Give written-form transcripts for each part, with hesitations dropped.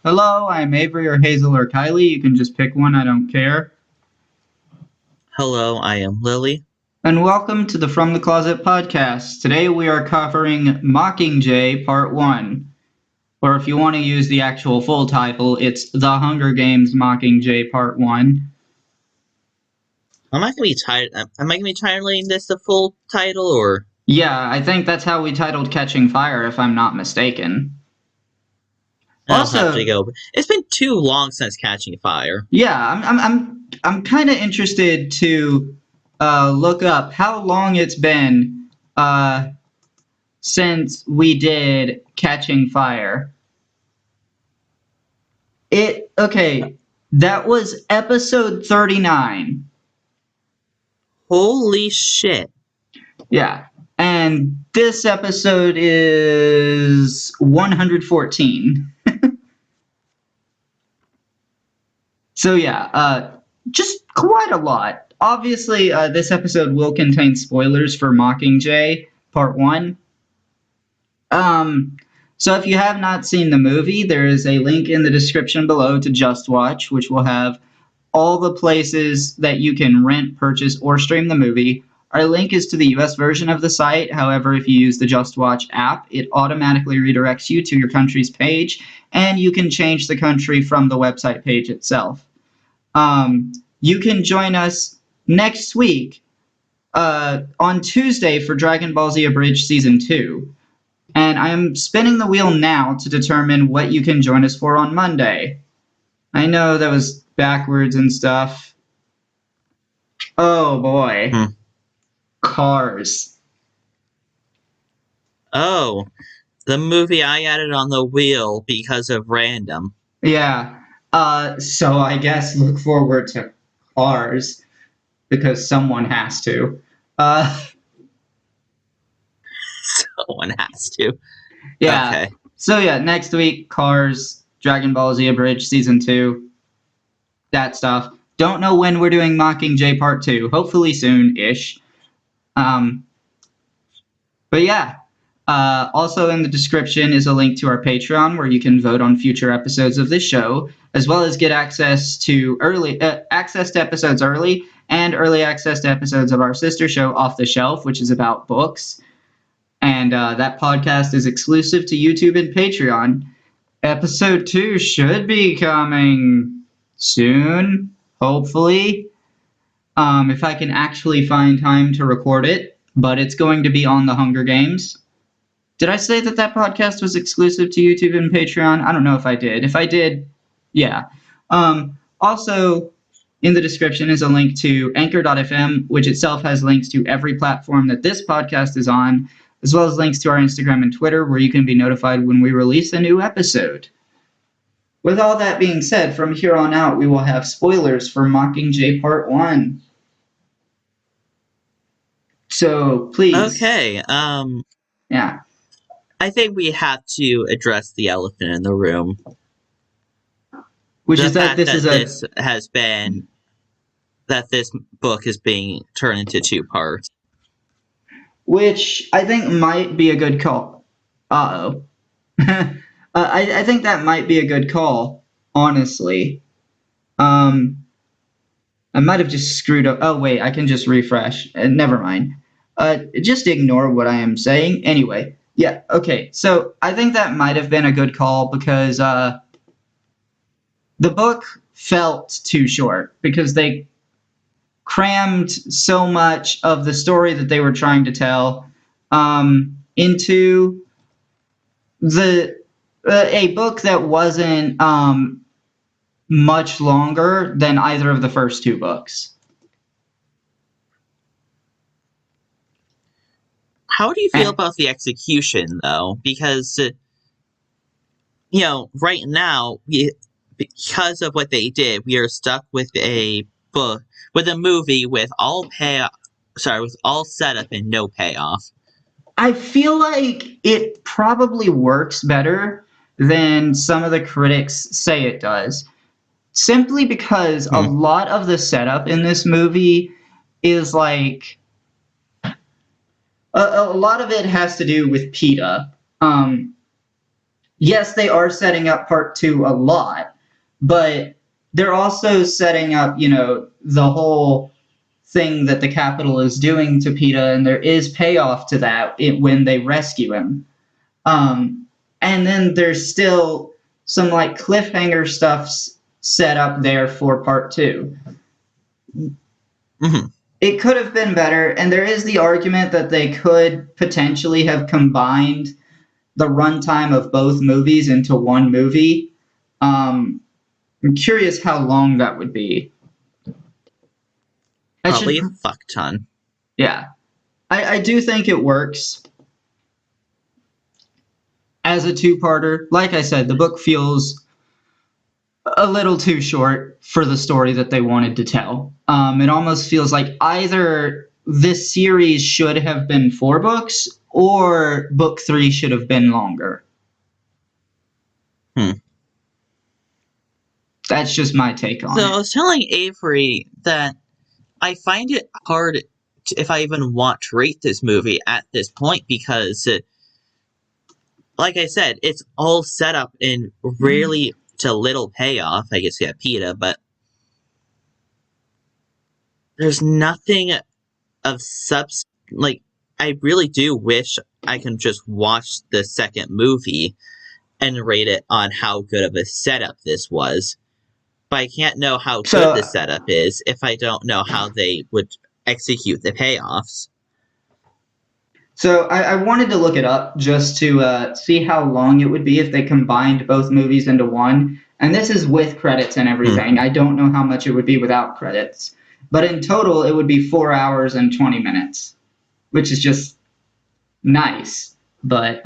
Hello, I'm Avery or Hazel or Kylie. You can just pick one, I don't care. Hello, I am Lily. And welcome to the From the Closet podcast. Today we are covering Mockingjay Part 1. Or if you want to use the actual full title, it's The Hunger Games Mockingjay Part 1. Am I gonna be titling this the full title or? Yeah, I think that's how we titled Catching Fire, if I'm not mistaken. I'll have to Also, go. It's been too long since Catching Fire. yeah, I'm kind of interested to look up how long it's been since we did Catching Fire. Okay, that was episode 39. Holy shit! Yeah. And this episode is 114. So yeah, just quite a lot. Obviously, this episode will contain spoilers for Mockingjay Part 1. Um, so if you have not seen the movie, there is a link in the description below to Just Watch, which will have all the places that you can rent, purchase, or stream the movie. Our link is to the US version of the site. However, if you use the Just Watch app, it automatically redirects you to your country's page, and you can change the country from the website page itself. You can join us next week on Tuesday for Dragon Ball Z Abridged Season 2. And I'm spinning the wheel now to determine what you can join us for on Monday. I know that was backwards and stuff. Oh boy. Cars. Oh, the movie I added on the wheel because of random. Yeah. So I guess look forward to Cars because someone has to. Uh, Someone has to. yeah. Okay. So yeah, next week, Cars, Dragon Ball Z Abridged Season 2, that stuff. Don't know when we're doing Mockingjay Part 2. Hopefully soon-ish. But yeah. Also in the description is a link to our Patreon where you can vote on future episodes of this show, as well as get access to episodes early and early access to episodes of our sister show Off the Shelf, which is about books. And that podcast is exclusive to YouTube and Patreon. Episode 2 should be coming soon, hopefully, if I can actually find time to record it. But it's going to be on the Hunger Games. Did I say that podcast was exclusive to YouTube and Patreon? I don't know if I did. If I did, yeah. Also, in the description is a link to Anchor.fm, which itself has links to every platform that this podcast is on, as well as links to our Instagram and Twitter, where you can be notified when we release a new episode. With all that being said, from here on out, we will have spoilers for Mockingjay Part 1. So, please. Okay. Yeah. I think we have to address the elephant in the room. Which The is that fact this is a... that this book is being turned into two parts. Which I think might be a good call. Uh-oh. I think that might be a good call, honestly. I might have just screwed up. Oh, wait, I can just refresh. Never mind. Just ignore what I am saying. Anyway, yeah, okay. So I think that might have been a good call because the book felt too short because they crammed so much of the story that they were trying to tell into a book that wasn't much longer than either of the first two books. How do you feel about the execution, though? Because, right now, because of what they did, we are stuck with a book, with a movie with with all setup and no payoff. I feel like it probably works better than some of the critics say it does. Simply because a lot of the setup in this movie is like... A lot of it has to do with PETA. yes, they are setting up part 2 a lot, but they're also setting up, the whole thing that the Capitol is doing to PETA, and there is payoff to that when they rescue him. And then there's still some like cliffhanger stuff set up there for part 2. Mm-hmm. It could have been better, and there is the argument that they could potentially have combined the runtime of both movies into one movie. I'm curious how long that would be. Probably a fuck ton. Yeah. I do think it works as a two-parter. Like I said, the book feels a little too short for the story that they wanted to tell. It almost feels like either this series should have been 4 books or book 3 should have been longer. That's just my take on it. So I was telling Avory that I find it hard if I even want to rate this movie at this point because, like I said, it's all set up in really to little payoff. I guess you have PETA, but there's nothing of substance. Like, I really do wish I can just watch the second movie and rate it on how good of a setup this was. But I can't know how good the setup is if I don't know how they would execute the payoffs. So I wanted to look it up just to see how long it would be if they combined both movies into one. And this is with credits and everything. I don't know how much it would be without credits. But in total, it would be 4 hours and 20 minutes, which is just nice. But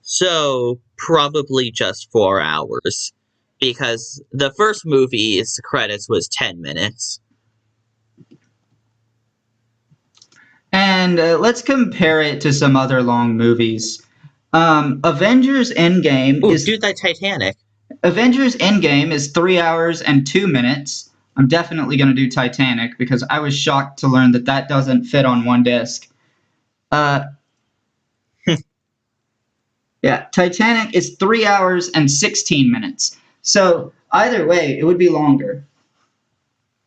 so probably just 4 hours. Because the first movie's credits was 10 minutes. And let's compare it to some other long movies. Avengers Endgame is... do that Titanic. Avengers Endgame is 3 hours and 2 minutes. I'm definitely going to do Titanic because I was shocked to learn that that doesn't fit on one disc. Yeah, Titanic is 3 hours and 16 minutes. So either way, it would be longer.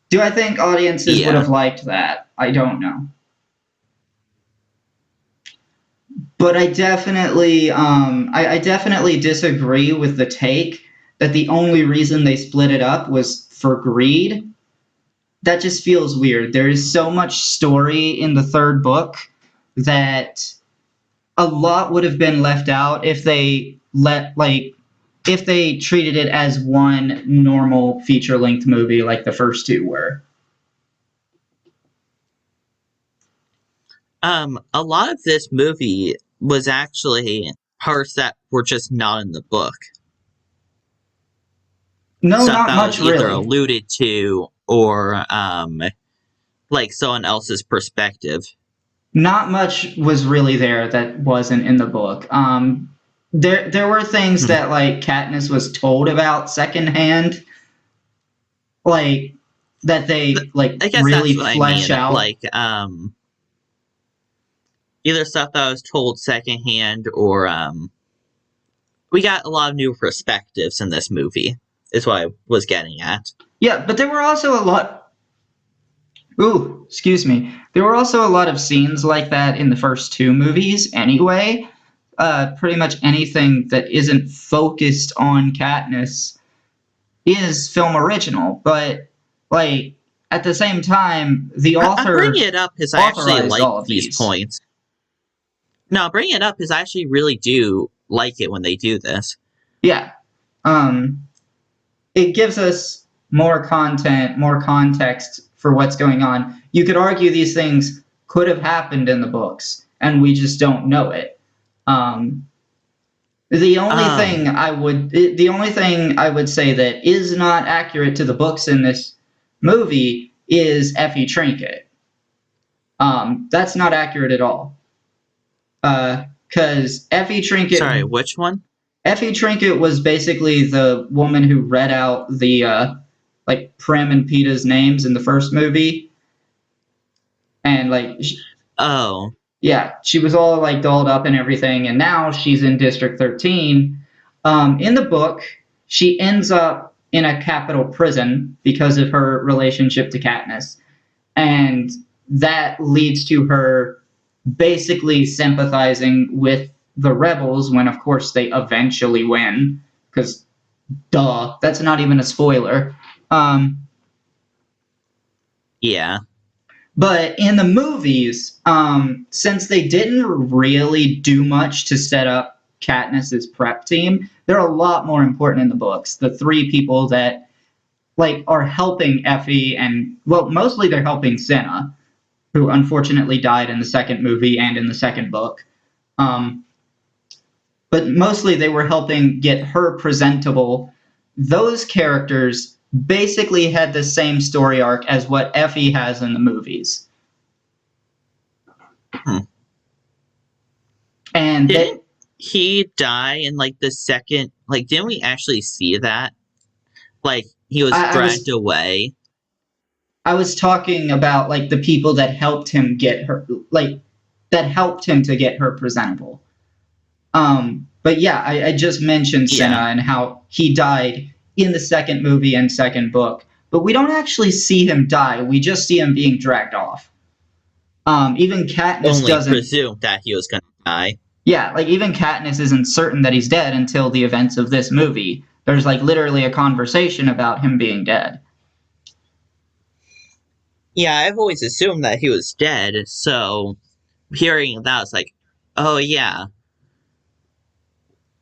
Do I think audiences would have liked that? I don't know. But I definitely, I definitely disagree with the take that the only reason they split it up was for greed. That just feels weird. There is so much story in the third book that a lot would have been left out if they if they treated it as one normal feature-length movie like the first 2 were. A lot of this movie was actually parts that were just not in the book. No, not much, really. Either really. alluded to or, like someone else's perspective. Not much was really there that wasn't in the book. There were things that like Katniss was told about secondhand, like that they like really flesh out. Like either stuff that was told secondhand or we got a lot of new perspectives in this movie. Is what I was getting at. Yeah, but there were also a lot. Ooh, excuse me. There were also a lot of scenes like that in the first 2 movies anyway. Pretty much anything that isn't focused on Katniss is film original, but like at the same time, the author. I'm bringing it up because I actually like these points. No, bringing it up because I actually really do like it when they do this. Yeah, it gives us more content, more context for what's going on. You could argue these things could have happened in the books, and we just don't know it. The only thing I would say that is not accurate to the books in this movie is Effie Trinket. That's not accurate at all. Because Effie Trinket. Sorry, which one? Effie Trinket was basically the woman who read out the like Prim and PETA's names in the first movie, and like. Oh. Yeah, she was all like dolled up and everything, and now she's in District 13. In the book, she ends up in a capital prison because of her relationship to Katniss, and that leads to her basically sympathizing with the rebels when, of course, they eventually win. Because, duh, that's not even a spoiler. Yeah. But in the movies, since they didn't really do much to set up Katniss's prep team, they're a lot more important in the books. The three people that are helping Effie, and well, mostly they're helping Cinna, who unfortunately died in the second movie and in the second book. But mostly they were helping get her presentable. Those characters basically had the same story arc as what Effie has in the movies. And didn't he die in the second? Didn't we actually see that? He was dragged away. I was talking about the people that helped him get her, that helped him to get her presentable. But yeah, I just mentioned Cinna and how he died in the second movie and second book, but we don't actually see him die. We just see him being dragged off. Even Katniss doesn't presume that he was going to die. Yeah, even Katniss isn't certain that he's dead until the events of this movie. There's literally a conversation about him being dead. Yeah, I've always assumed that he was dead, so hearing that, it's oh yeah.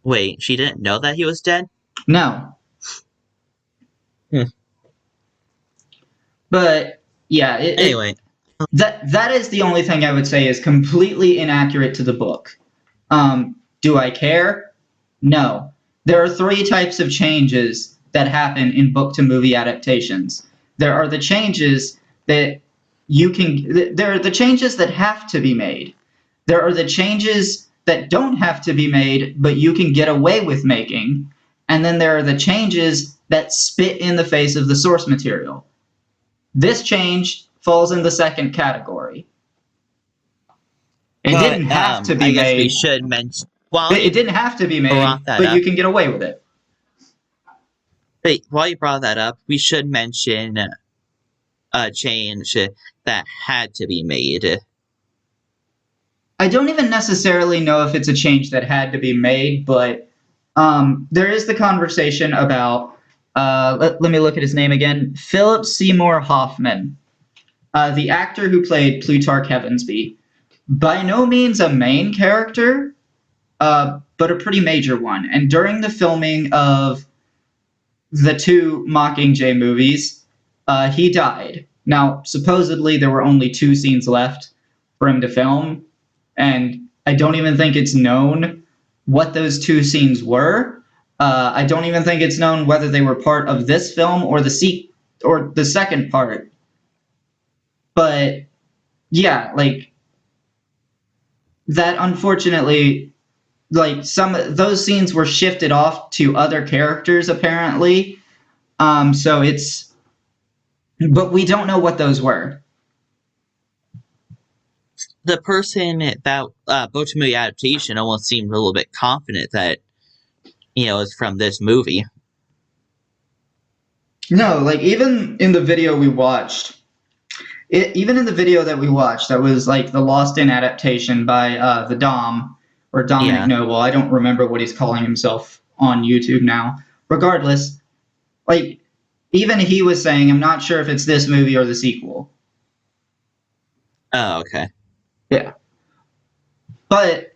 Wait, she didn't know that he was dead? No. But yeah, anyway, that is the only thing I would say is completely inaccurate to the book. Do I care? No. There are three types of changes that happen in book-to-movie adaptations. There are the changes that there are the changes that have to be made. There are the changes that don't have to be made, but you can get away with making. And then there are the changes that spit in the face of the source material. This change falls in the second category. It didn't have to be made. I guess we should mention. It didn't have to be made, but you can get away with it. Wait, while you brought that up, we should mention a change that had to be made. I don't even necessarily know if it's a change that had to be made, but there is the conversation about, let me look at his name again, Philip Seymour Hoffman, the actor who played Plutarch Heavensbee. By no means a main character, but a pretty major one. And during the filming of the two Mockingjay movies, he died. Now, supposedly there were only 2 scenes left for him to film, and I don't even think it's known what those 2 scenes were. I don't even think it's known whether they were part of this film or the second part. But yeah, that unfortunately, some of those scenes were shifted off to other characters apparently. So it's, but we don't know what those were. The person that book-to-movie adaptation almost seemed a little bit confident that it's from this movie. No, even in the video we watched, even in the video that we watched, that was the Lost in adaptation by the Dom, or Dominic Noble. I don't remember what he's calling himself on YouTube now. Regardless, even he was saying, I'm not sure if it's this movie or the sequel. Oh, okay. Yeah. But,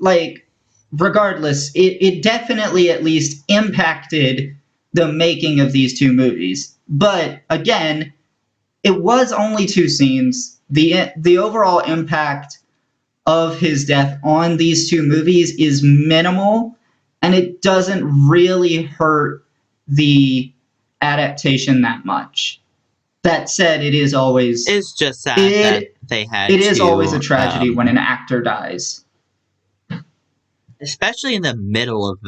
regardless, it definitely at least impacted the making of these 2 movies. But, again, it was only 2 scenes. The overall impact of his death on these 2 movies is minimal, and it doesn't really hurt the adaptation that much. That said, it is always... It's just sad that they had It is always a tragedy when an actor dies. Especially in the middle of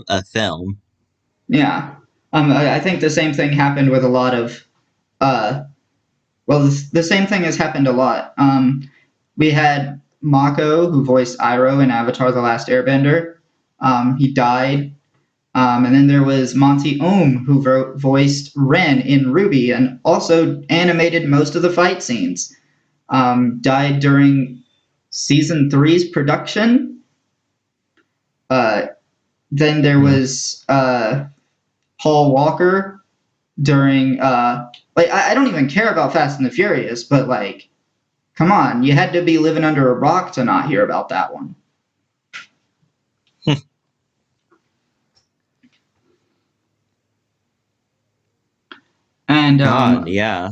a film. Yeah. I think the same thing happened with a lot of... the same thing has happened a lot. We had Mako, who voiced Iroh in Avatar: The Last Airbender. He died. And then there was Monty Oum, who voiced Ren in Ruby and also animated most of the fight scenes. Died during season 3's production. Then there was Paul Walker during I don't even care about Fast and the Furious, but like, come on, you had to be living under a rock to not hear about that one. And God, yeah.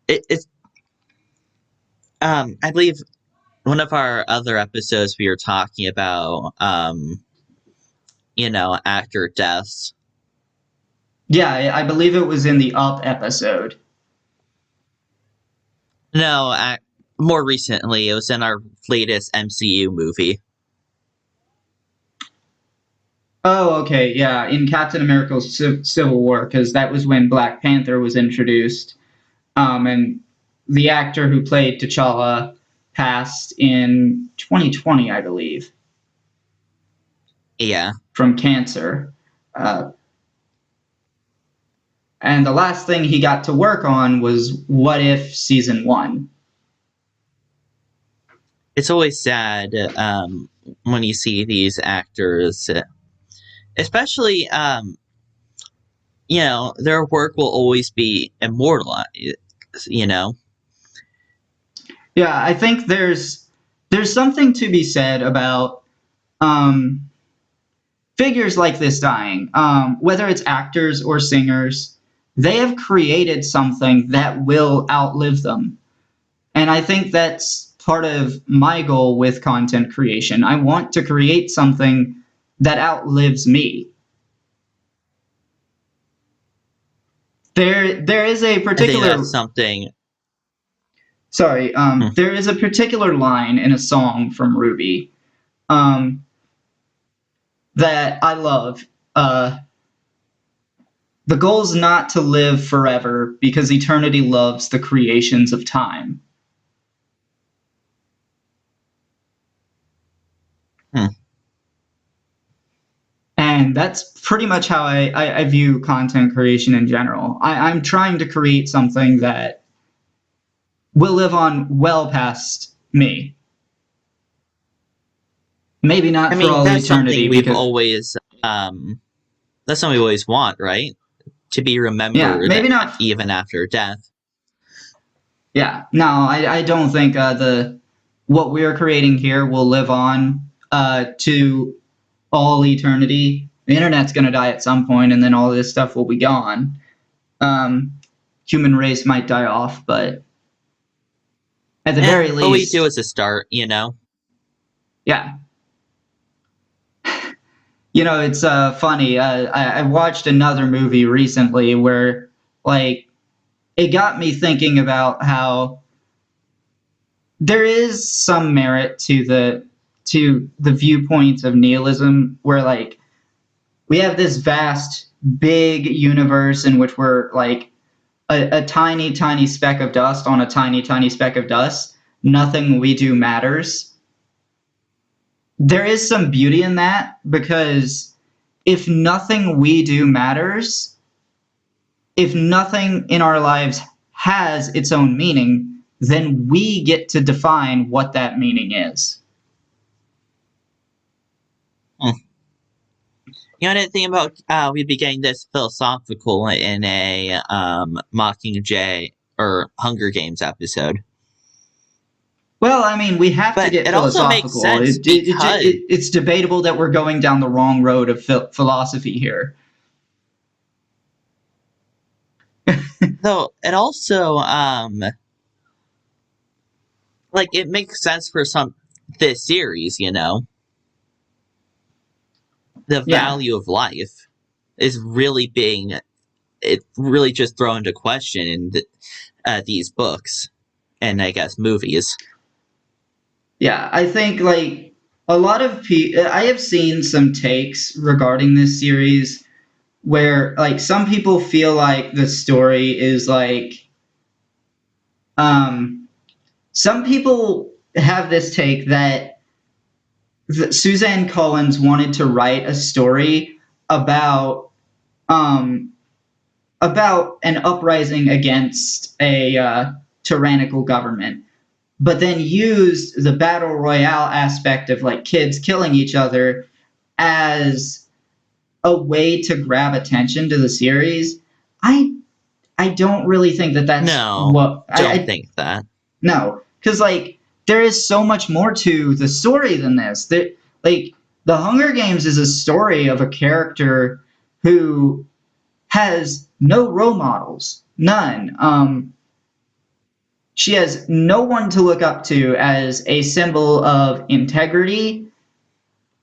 It's I believe one of our other episodes we were talking about actor deaths. Yeah, I believe it was in the Up episode. No, more recently, it was in our latest MCU movie. Oh, okay, yeah, in Captain America's Civil War, because that was when Black Panther was introduced. And the actor who played T'Challa passed in 2020, I believe. Yeah. From cancer. And the last thing he got to work on was What If Season 1. It's always sad when you see these actors, especially, their work will always be immortalized, Yeah, I think there's something to be said about figures like this dying, whether it's actors or singers. They have created something that will outlive them. And I think that's part of my goal with content creation. I want to create something that outlives me. There is a I think particular that's something. Sorry, there is a particular line in a song from Ruby that I love. The goal's not to live forever because eternity loves the creations of time. And that's pretty much how I view content creation in general. I'm trying to create something that will live on well past me. Maybe not for all that's eternity. Something we've always, that's something we always want, right? To be remembered, maybe not even after death. Yeah, no, I don't think what we're creating here will live on to all eternity. The internet's going to die at some point, and then all this stuff will be gone. Human race might die off, but at the very least, all we do is a start, Yeah. It's funny. I watched another movie recently where, like, it got me thinking about how there is some merit to the viewpoints of nihilism, where like we have this vast, big universe in which we're like a tiny, tiny speck of dust on a tiny, tiny speck of dust. Nothing we do matters. There is some beauty in that, because if nothing we do matters, if nothing in our lives has its own meaning, then we get to define what that meaning is. I didn't think about we'd be getting this philosophical in a Mockingjay or Hunger Games episode. Well, I mean, we have to get it philosophical. Also makes sense because it's debatable that we're going down the wrong road of philosophy here. Though it also it makes sense for this series, the value of life is really really just thrown into question in these books and I guess movies. Yeah, I think like a lot of people, I have seen some takes regarding this series where like some people feel like the story is like, some people have this take that Suzanne Collins wanted to write a story about um, about an uprising against a tyrannical government, but then used the battle royale aspect of like kids killing each other as a way to grab attention to the series. I I don't really think that that's No, what don't think that. no, because like there is so much more to the story than this. That like the Hunger Games is a story of a character who has no role models, none. She has no one to look up to as a symbol of integrity,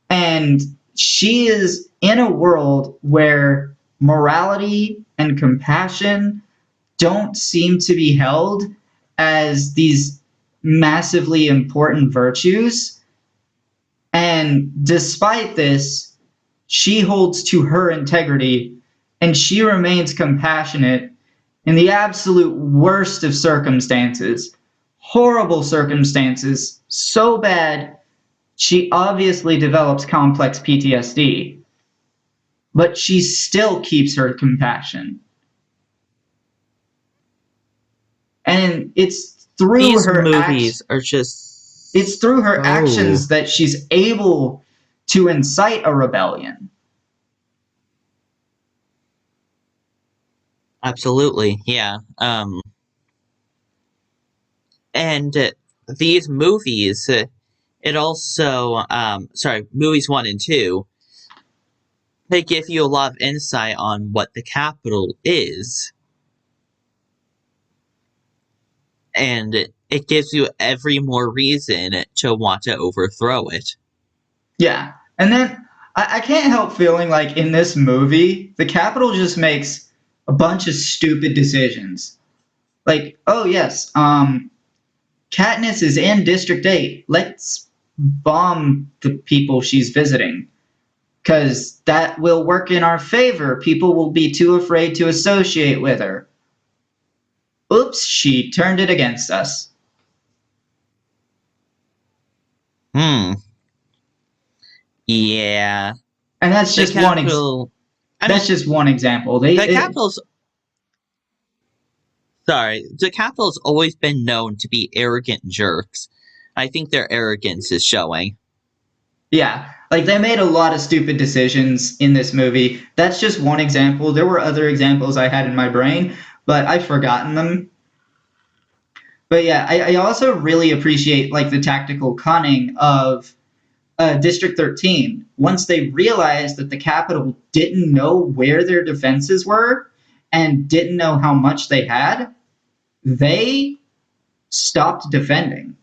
and she is in a world where morality and compassion don't seem to be held as these massively important virtues. And despite this, she holds to her integrity and she remains compassionate in the absolute worst of circumstances. Horrible circumstances, so bad she obviously develops complex PTSD, but she still keeps her compassion. And These movies are it's just through her so actions that she's able to incite a rebellion. absolutely, yeah. And these movies, it also, movies 1 and 2, they give you a lot of insight on what the Capitol is, and it gives you every more reason to want to overthrow it. Yeah. And then I can't help feeling like in this movie, the Capitol just makes a bunch of stupid decisions. Like, oh yes, Katniss is in District 8. Let's bomb the people she's visiting. Because that will work in our favor. People will be too afraid to associate with her. Oops, she turned it against us. Hmm. Yeah. And that's The just one Capitol. I mean, that's just one example. the Capitol's. Sorry, the Capitol's always been known to be arrogant jerks. I think their arrogance is showing. Yeah, like they made a lot of stupid decisions in this movie. That's just one example. There were other examples I had in my brain, but I've forgotten them. But yeah, I also really appreciate like the tactical cunning of District 13. Once they realized that the Capitol didn't know where their defenses were and didn't know how much they had, they stopped defending.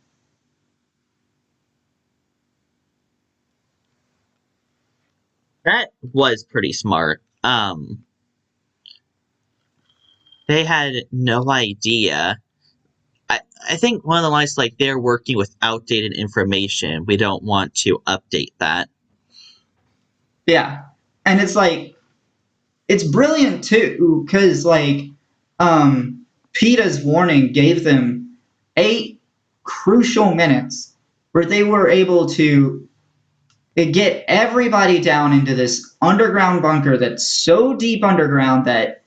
That was pretty smart. They had no idea. I think one of the lines like they're working with outdated information. We don't want to update that. Yeah, and it's like it's brilliant too because like PETA's warning gave them 8 crucial minutes where they were able to get everybody down into this underground bunker that's so deep underground that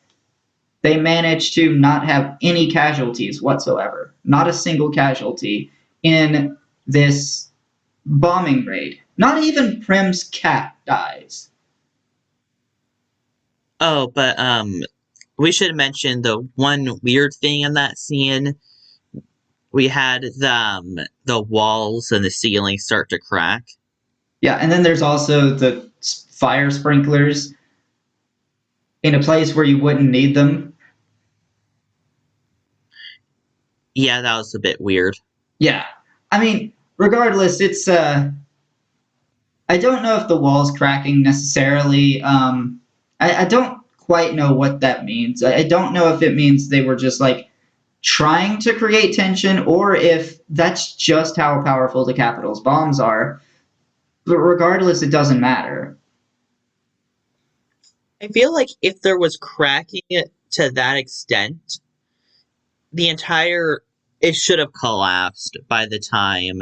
they managed to not have any casualties whatsoever, not a single casualty in this bombing raid. Not even Prim's cat dies. Oh, but we should mention the one weird thing in that scene. We had the walls and the ceiling start to crack. Yeah, and then there's also the fire sprinklers in a place where you wouldn't need them. Yeah, that was a bit weird. Yeah. I mean, regardless, it's I don't know if the wall's cracking necessarily. I don't quite know what that means. I don't know if it means they were just like trying to create tension or if that's just how powerful the Capitol's bombs are. But regardless, it doesn't matter. I feel like if there was cracking it to that extent, the entire it should have collapsed by the time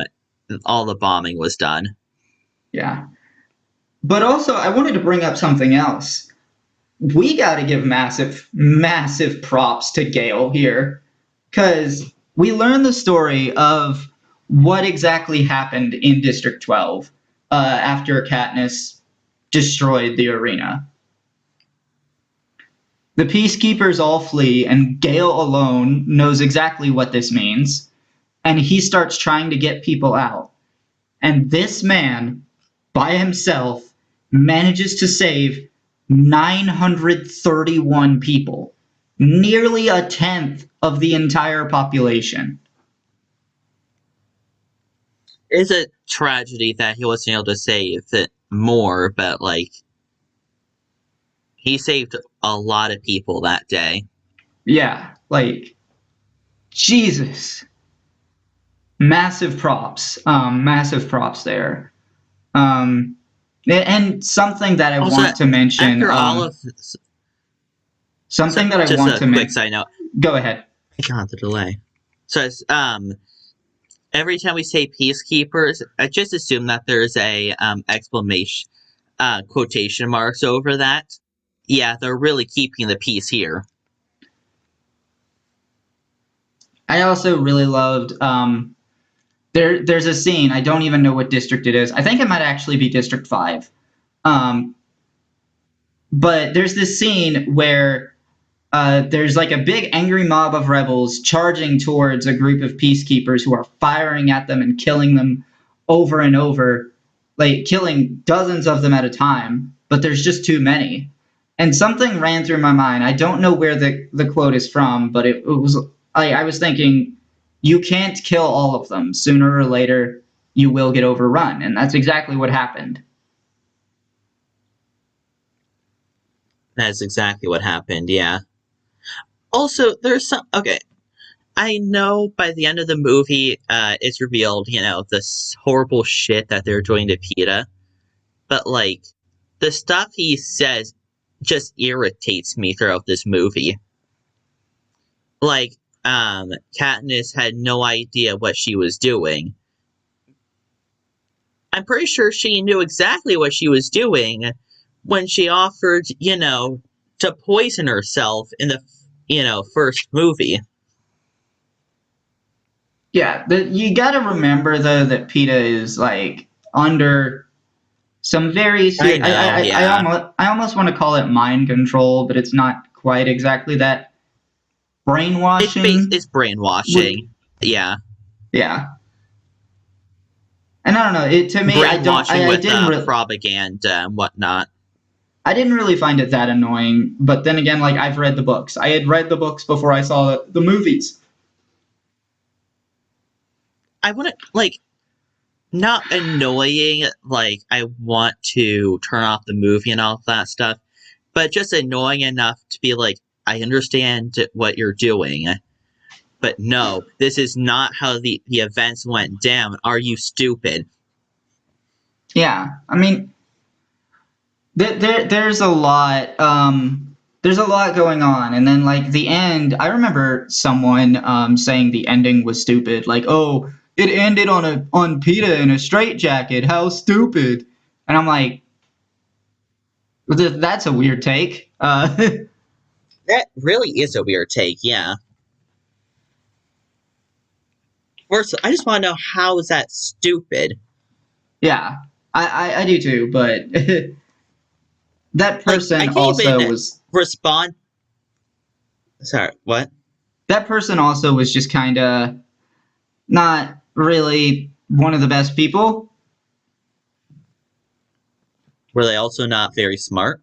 all the bombing was done. Yeah. But also, I wanted to bring up something else. We got to give massive, massive props to Gale here, because we learn the story of what exactly happened in District 12 after Katniss destroyed the arena. The Peacekeepers all flee, and Gale alone knows exactly what this means, and he starts trying to get people out. And this man, by himself, manages to save 931 people, nearly a tenth of the entire population. It's a tragedy that he wasn't able to save it more, but like he saved a lot of people that day. Yeah, like, Jesus. Massive props there. And something that I Also, want to mention, after all of this, something that I just want a to quick side note. Go ahead. God, the delay. So it's, every time we say peacekeepers, I just assume that there's a exclamation, quotation marks over that. Yeah, they're really keeping the peace here. I also really loved there's a scene, I don't even know what district it is. I think it might actually be District 5. But there's this scene where there's like a big angry mob of rebels charging towards a group of peacekeepers who are firing at them and killing them over and over, like killing dozens of them at a time, but there's just too many. And something ran through my mind. I don't know where the quote is from, but it was I was thinking, you can't kill all of them. Sooner or later, you will get overrun. And that's exactly what happened. That's exactly what happened, yeah. Also, there's some. Okay, I know by the end of the movie, it's revealed, this horrible shit that they're doing to PETA. But, like, the stuff he says just irritates me throughout this movie. Like, Katniss had no idea what she was doing. I'm pretty sure she knew exactly what she was doing when she offered, to poison herself in the, first movie. Yeah, you got to remember though that PETA is like under some very serious. I know, yeah. I almost want to call it mind control, but it's not quite exactly that. Brainwashing. It's brainwashing. Yeah. Yeah, and I don't know. It to me, Brainwashing I with didn't really. propaganda and whatnot. I didn't really find it that annoying, but then again, like I've read the books. I had read the books before I saw the movies. I wouldn't, like, not annoying, like, I want to turn off the movie and all that stuff, but just annoying enough to be like, I understand what you're doing, but no, this is not how the events went down. Are you stupid? Yeah, I mean, there's a lot. There's a lot going on, and then like the end. I remember someone saying the ending was stupid. Like, oh, it ended on PETA in a straitjacket. How stupid! And I'm like, that's a weird take. That really is a weird take, yeah. First, I just want to know, how is that stupid? Yeah, I do too, but that Like, I person can't also even was. respond. Sorry, what? That person also was just kind of not really one of the best people. Were they also not very smart?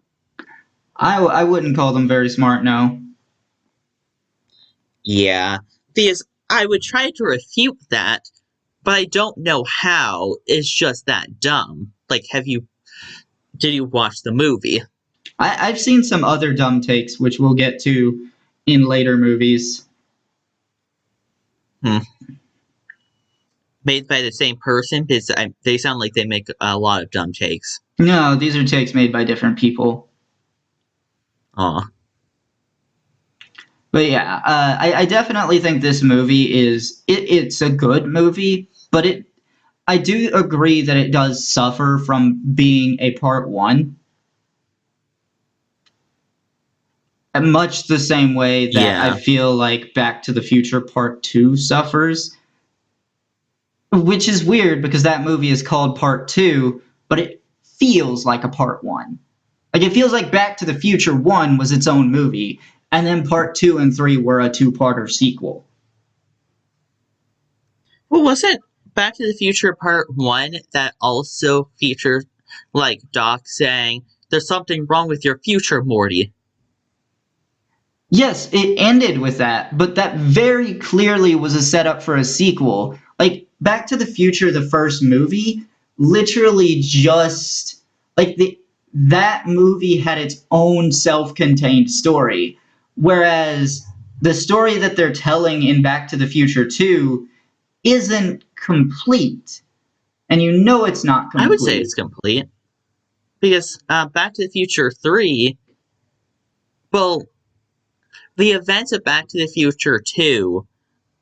I wouldn't call them very smart, no. Yeah, because I would try to refute that, but I don't know how. It's just that dumb. Like, did you watch the movie? I've seen some other dumb takes, which we'll get to in later movies. Made by the same person? Because they sound like they make a lot of dumb takes. No, these are takes made by different people. Aw. But yeah, I definitely think this movie it's a good movie, but I do agree that it does suffer from being a part one, much the same way that I Yeah. feel like Back to the Future Part 2 suffers, which is weird because that movie is called Part 2, but it feels like a Part 1. Like, it feels like Back to the Future 1 was its own movie, and then Part 2 and 3 were a two-parter sequel. Well, wasn't Back to the Future Part 1 that also featured, like, Doc saying, "There's something wrong with your future, Morty"? Yes, it ended with that, but that very clearly was a setup for a sequel. Like Back to the Future, the first movie, literally just like that movie had its own self-contained story, whereas the story that they're telling in Back to the Future 2 isn't complete, and you know it's not I would say it's complete. complete. Because Back to the Future 3, well, the events of Back to the Future 2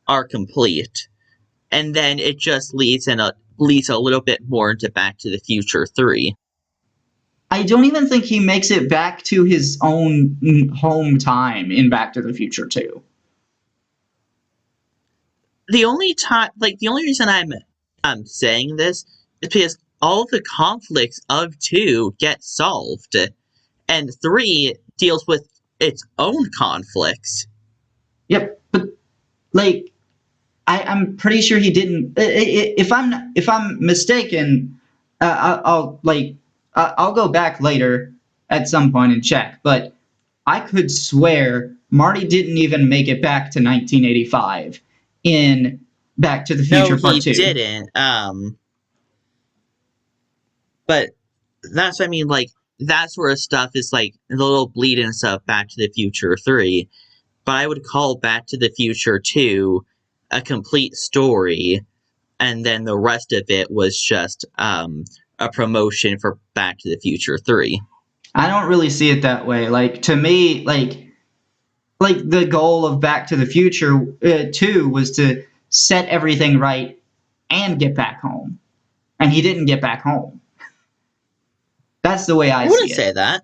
are complete. And then it just leads a little bit more into Back to the Future 3. I don't even think he makes it back to his own home time in Back to the Future 2. The only reason I'm saying this is because all the conflicts of 2 get solved, and 3 deals with its own conflicts. Yep, but like I'm pretty sure he didn't. If I'm mistaken, I'll go back later at some point and check. But I could swear Marty didn't even make it back to 1985 in Back to the No, Future Part he Two. didn't. But that's what I mean. Like, that sort of stuff is like the little bleed and stuff. Back to the Future 3, but I would call Back to the Future 2 a complete story, and then the rest of it was just a promotion for Back to the Future 3. I don't really see it that way. Like to me, like the goal of Back to the Future 2 was to set everything right and get back home, and he didn't get back home. That's the way I I wouldn't see it. say that.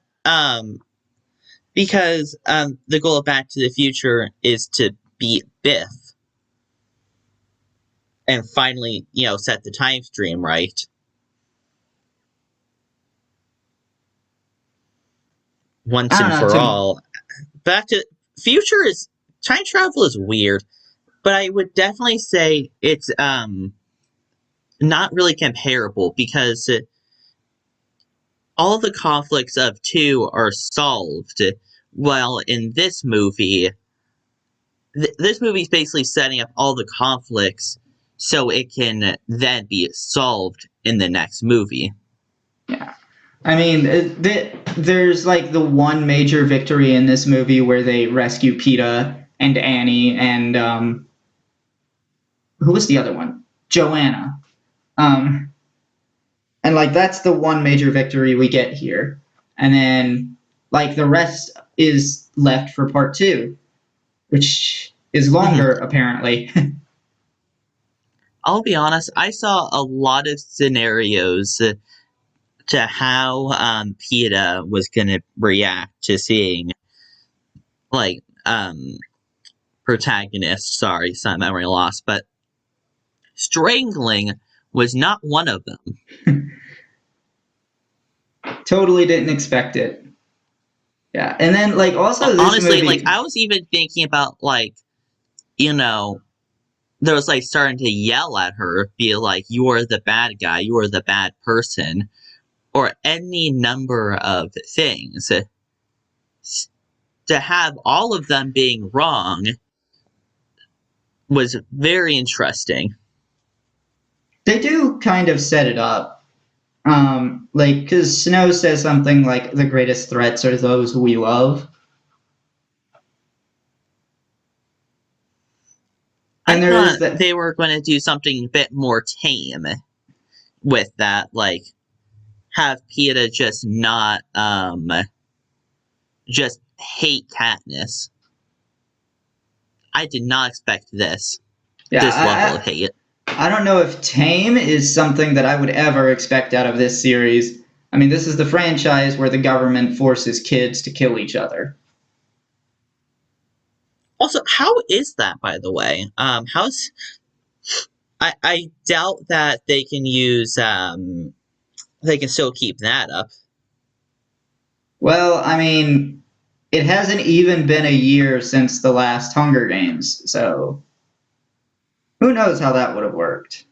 Because the goal of Back to the Future is to beat Biff and finally, set the time stream right. Once I don't and know. for all. Back to Future is time travel is weird, but I would definitely say it's not really comparable because all the conflicts of 2 are solved. While in this movie, this movie is basically setting up all the conflicts so it can then be solved in the next movie. Yeah. I mean, there's like the one major victory in this movie where they rescue PETA and Annie and who was the other one? Joanna. Um, and like that's the one major victory we get here. And then like the rest is left for part 2, which is Mhm. longer apparently. I'll be honest, I saw a lot of scenarios to how PETA was going to react to seeing, like, protagonist, sorry, some memory loss, but strangling was not one of them. Totally didn't expect it. Yeah. And then like also this Honestly, like, movie. I was even thinking about, like, you know, there was, like, starting to yell at her, be like, "You are the bad guy, you are the bad person," or any number of things. To have all of them being wrong was very interesting. They do kind of set it up. Like, because Snow says something like, the greatest threats are those we love. I And there is thought that. they were going to do something a bit more tame with that, like have PETA just not just hate Katniss. I did not expect this Yeah, level of hate. I don't know if tame is something that I would ever expect out of this series. I mean, this is the franchise where the government forces kids to kill each other. Also, how is that, by the way? How's I doubt that they can use they can still keep that up. Well, I mean, it hasn't even been a year since the last Hunger Games, so who knows how that would have worked.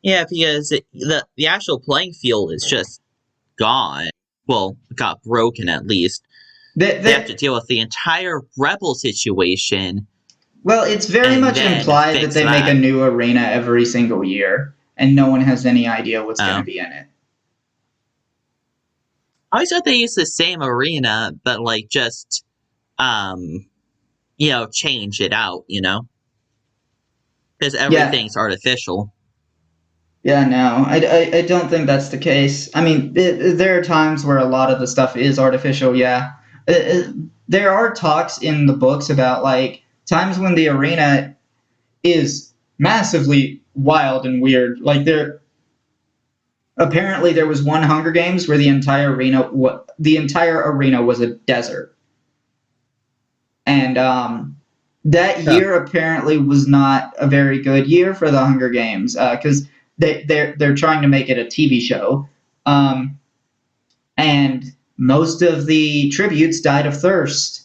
Yeah, because the actual playing field is just gone. Well, got broken at least. That, They have to that, deal with the entire rebel situation well, it's very and much then implied that fix they make a that. new arena every single year, and no one has any idea what's going to Oh. be in it. I always thought they used the same arena, but like just um change it out, because Yeah, everything's artificial. yeah, no, I don't think that's the case. I mean, there are times where a lot of the stuff is artificial, yeah. There are talks in the books about, like, times when the arena is massively wild and weird. Like, apparently there was one Hunger Games where the entire arena was a desert. And that Huh. year apparently was not a very good year for the Hunger Games because they're trying to make it a TV show, um, and most of the tributes died of thirst.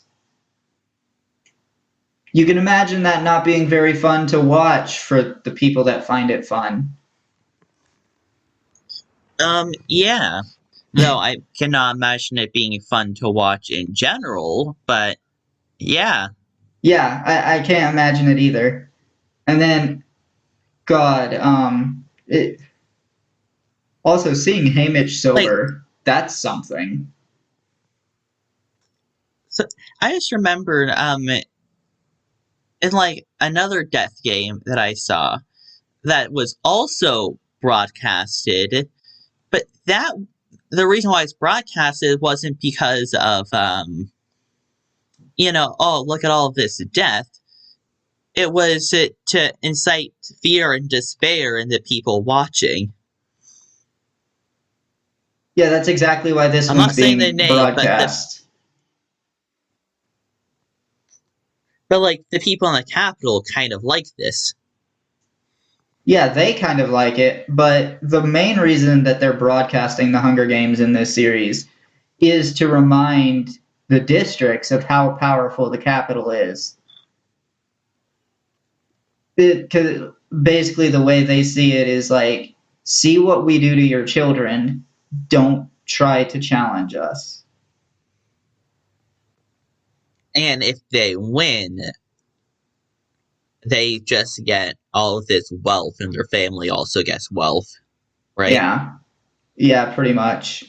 You can imagine that not being very fun to watch for the people that find it fun. Yeah. Though I cannot imagine it being fun to watch in general, but yeah. Yeah, I can't imagine it either. And then, God, also seeing Haymitch Like, sober, that's something. so I just remembered in like another death game that I saw that was also broadcasted, but that the reason why it's broadcasted wasn't because of oh, look at all of this death. It was to incite fear and despair in the people watching. Yeah, that's exactly why this I'm one's not saying the being name, broadcast. but like the people in the capital kind of like this. Yeah, they kind of like it, but the main reason that they're broadcasting the Hunger Games in this series is to remind the districts of how powerful the capital is. Cause basically, the way they see it is like, see what we do to your children. Don't try to challenge us. And if they win, they just get all of this wealth, and their family also gets wealth, right? Yeah, yeah, pretty much.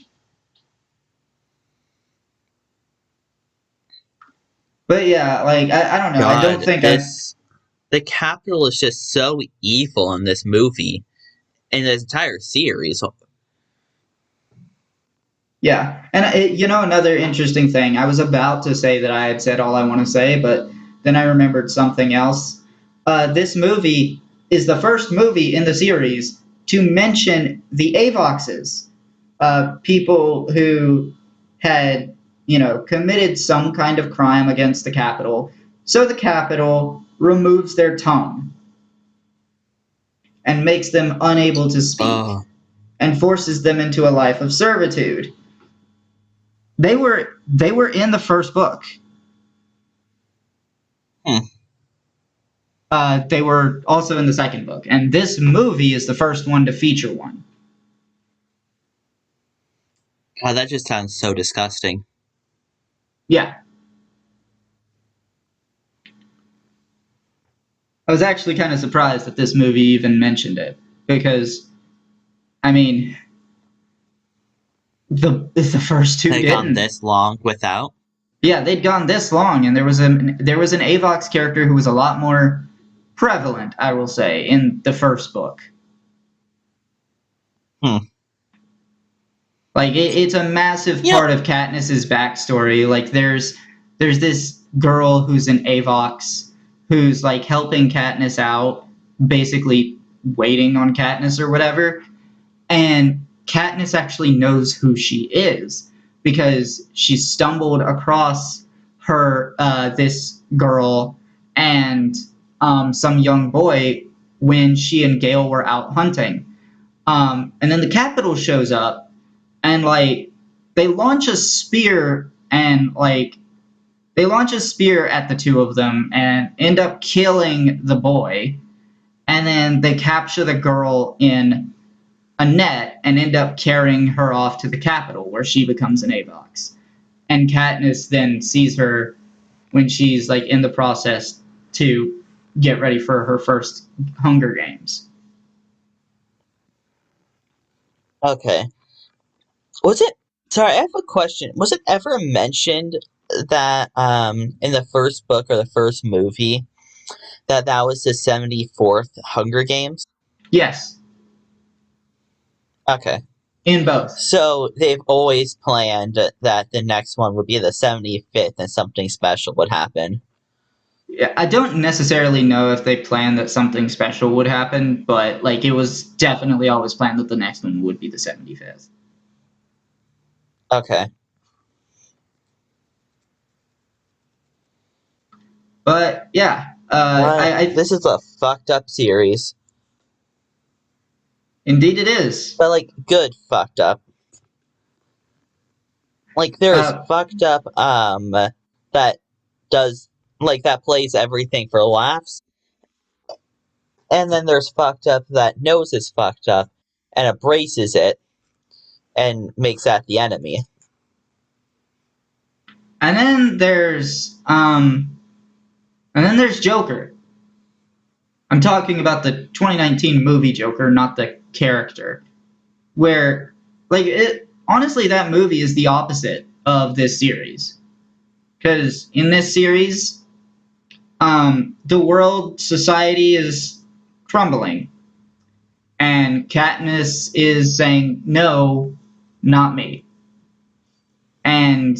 But yeah, like I don't know. I don't God, think I. this the capital is just so evil in this movie, in this entire series. Yeah, and another interesting thing. I was about to say that I had said all I want to say, but then I remembered something else. This movie is the first movie in the series to mention the Avoxes, people who had, committed some kind of crime against the Capitol. So the Capitol removes their tongue and makes them unable to speak Oh, and forces them into a life of servitude. They were in the first book. hmm. They were also in the second book, and this movie is the first one to feature one. God, that just sounds so disgusting. Yeah, I was actually kind of surprised that this movie even mentioned it because, I mean, the first two They've gone didn't. this long without. Yeah, they'd gone this long, and there was an Avox character who was a lot more prevalent, I will say, in the first book. Hmm. Like it's a massive You know, part of Katniss's backstory. Like there's this girl who's an Avox who's like helping Katniss out, basically waiting on Katniss or whatever. And Katniss actually knows who she is because she stumbled across her this girl and some young boy when she and Gale were out hunting. And then the Capitol shows up and like they launch a spear and like they launch a spear at the two of them and end up killing the boy. And then they capture the girl in a net and end up carrying her off to the Capitol where she becomes an AVOX. And Katniss then sees her when she's like in the process to get ready for her first Hunger Games. Okay. Sorry, I have a question. Was it ever mentioned that in the first book or the first movie that was the 74th Hunger Games? Yes. Okay. In both. So they've always planned that the next one would be the 75th and something special would happen. Yeah, I don't necessarily know if they planned that something special would happen, but like it was definitely always planned that the next one would be the 75th. Okay. But yeah, this is a fucked up series. Indeed it is. But like good fucked up. Like there's fucked up that does like that plays everything for laughs. And then there's fucked up that knows it's fucked up and embraces it and makes that the enemy. And then there's Joker. I'm talking about the 2019 movie Joker, not the character. Where like honestly that movie is the opposite of this series. Cuz in this series the world society is crumbling. And Katniss is saying, no, not me. And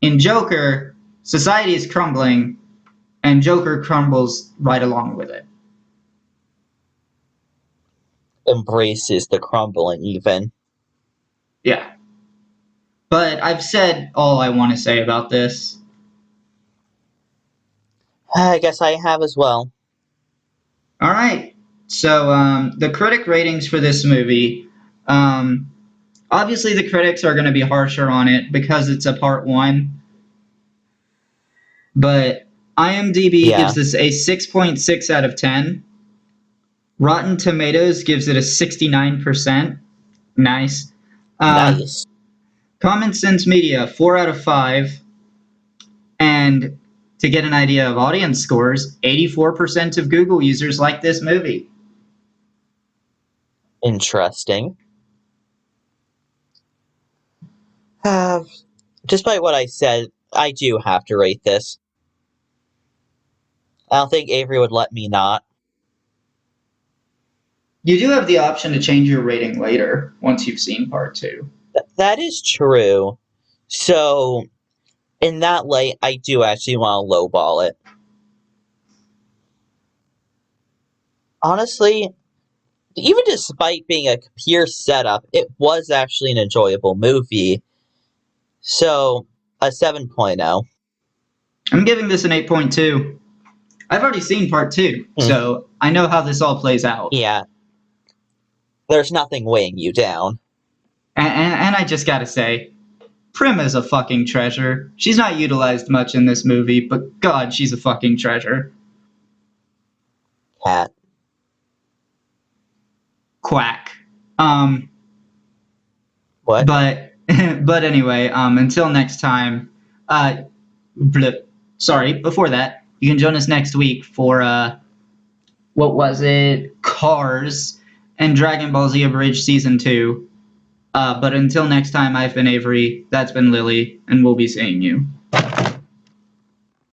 in Joker, society is crumbling, and Joker crumbles right along with it. Embraces the crumbling, even. Yeah. But I've said all I want to say about this. I guess I have as well. All right. So the critic ratings for this movie, obviously the critics are going to be harsher on it because it's a part one. But IMDb gives this a 6.6 out of 10. Rotten Tomatoes gives it a 69%. Nice. Nice. Common Sense Media, 4 out of 5. And to get an idea of audience scores, 84% of Google users like this movie. Interesting. Despite what I said, I do have to rate this. I don't think Avery would let me not. You do have the option to change your rating later, once you've seen part 2. That is true. So, in that light, I do actually want to lowball it. Honestly, even despite being a pure setup, it was actually an enjoyable movie. So, a 7.0. I'm giving this an 8.2. I've already seen part 2, so I know how this all plays out. Yeah. There's nothing weighing you down. And I just gotta say, Prim is a fucking treasure. She's not utilized much in this movie, but God, she's a fucking treasure. Cat. Quack. What? But anyway, until next time, sorry, before that, you can join us next week for, what was it? Cars and Dragon Ball Z Abridged Season 2. But until next time, I've been Avery, that's been Lily, and we'll be seeing you.